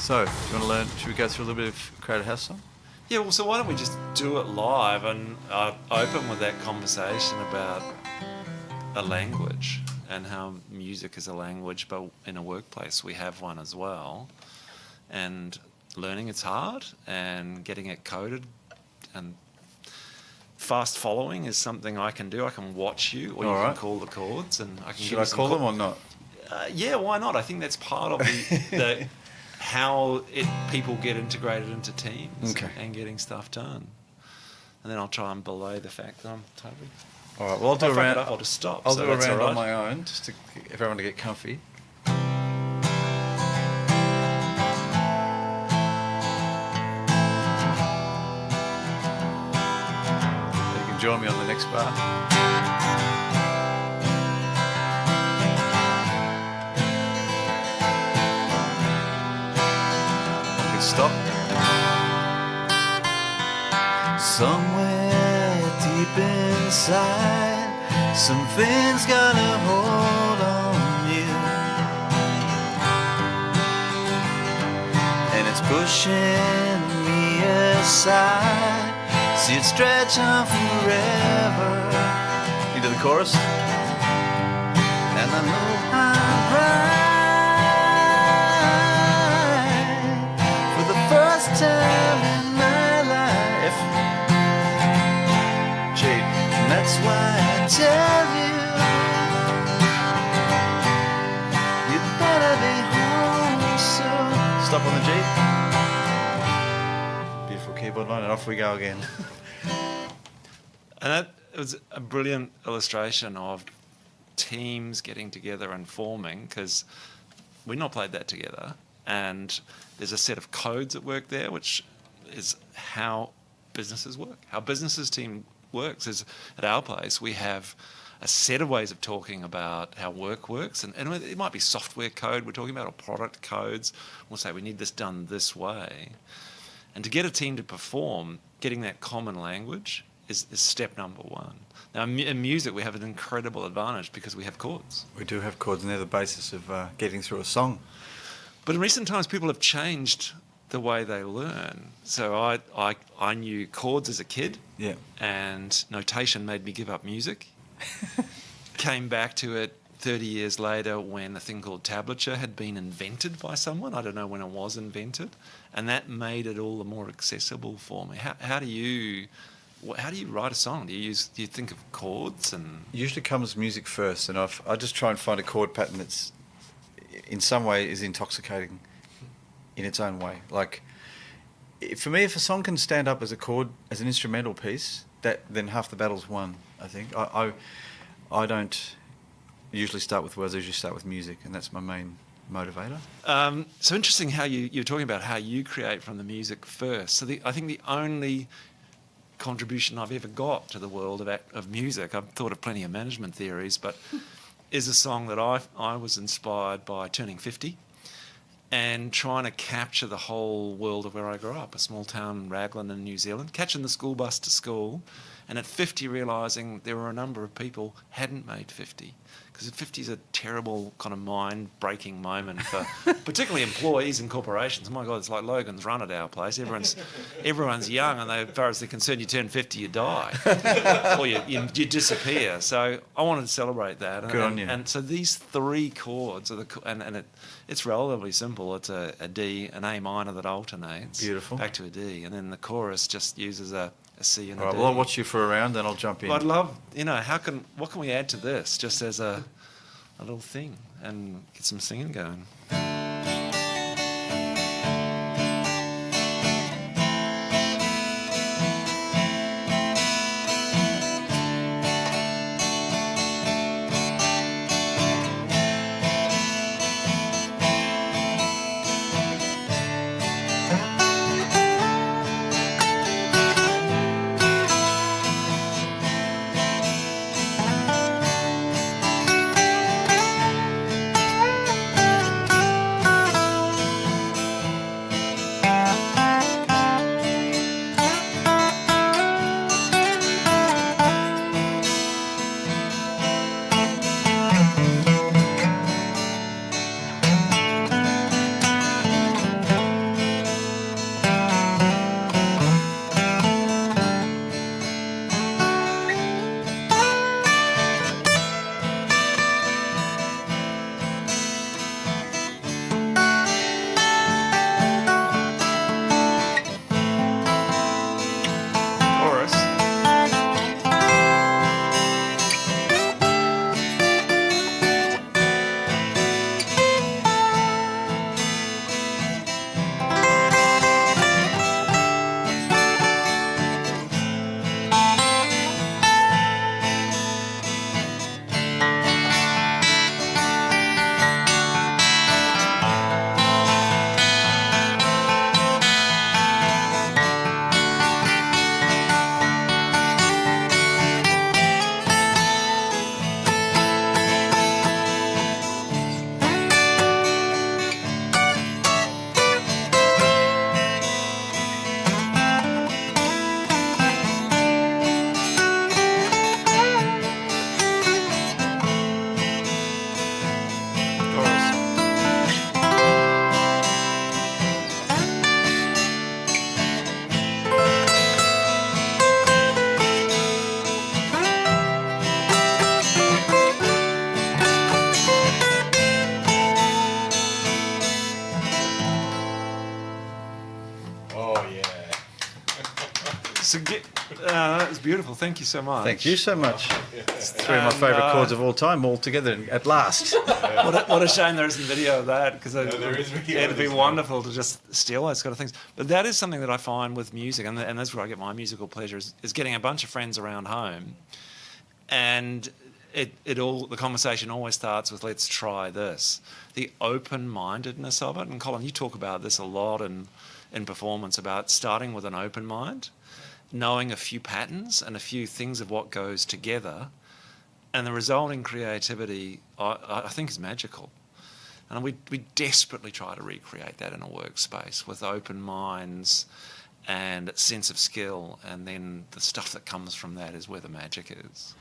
So, do you want to learn? Should we go through a little bit of Creative House song? Yeah, well, so why don't we just do it live and open with that conversation about a language and how music is a language, but in a workplace we have one as well. And learning it's hard, and getting it coded and fast following is something I can do. I can watch you, or you can call the chords, and I can. Should I call them or not? Yeah, why not? I think that's part of the how people get integrated into teams and getting stuff done. And then I'll try and belay the fact that I'm totally. All right. Well, I'll do a round. I'll just stop. I'll do a round on my own, just to get everyone to get comfy. You can join me on the next bar. Stop. Somewhere deep inside, something's got a hold on you, and it's pushing me aside. See it stretch on forever. Into the chorus. And I know I'm right. Time in my life, Jade, and that's why I tell you, you better be home soon. Stop on the G. Beautiful keyboard line, and off we go again. And that was a brilliant illustration of teams getting together and forming, because we've not played that together. And there's a set of codes at work there, which is how businesses work. How businesses team works is, at our place, we have a set of ways of talking about how work works. And it might be software code we're talking about, or product codes. We'll say we need this done this way. And to get a team to perform, getting that common language is step number one. Now, in music, we have an incredible advantage because we have chords. We do have chords, and they're the basis of getting through a song. But in recent times, people have changed the way they learn. So I knew chords as a kid, and notation made me give up music. Came back to it 30 years later when a thing called tablature had been invented by someone. I don't know when it was invented, and that made it all the more accessible for me. How do you write a song? Do you think of chords? And usually comes music first, and I just try and find a chord pattern that's in some way is intoxicating in its own way. Like, for me, if a song can stand up as a chord, as an instrumental piece, then half the battle's won, I think. I don't usually start with words, I usually start with music, and that's my main motivator. So interesting how you're talking about how you create from the music first. So I think the only contribution I've ever got to the world of music, I've thought of plenty of management theories, but is a song that I was inspired by turning 50 and trying to capture the whole world of where I grew up, a small town, Raglan in New Zealand, catching the school bus to school, and at 50 realising there were a number of people hadn't made 50. Because 50 is a terrible kind of mind-breaking moment for particularly employees and corporations. My God, it's like Logan's Run at our place. Everyone's young, and as far as they're concerned, you turn 50, you die. Or you disappear. So I wanted to celebrate that. Good on you. And so these three chords, it's relatively simple. It's a D, an A minor that alternates. Beautiful. Back to a D. And then the chorus just uses a C and a D. All right, well, I'll watch you for a round, then I'll jump in. Well, I'd love, what can we add to this, just as a little thing, and get some singing going. beautiful. Thank you so much. Thank you so much. It's three of my favourite chords of all time, all together at last. What a shame there isn't video of that, because there is video it'd of be this wonderful to just steal those kind of things. But that is something that I find with music, and that's where I get my musical pleasure, is getting a bunch of friends around home, and the conversation always starts with, let's try this. The open-mindedness of it, and Colin, you talk about this a lot in performance, about starting with an open mind, knowing a few patterns and a few things of what goes together, and the resulting creativity, I think, is magical. And we desperately try to recreate that in a workspace with open minds and sense of skill, and then the stuff that comes from that is where the magic is.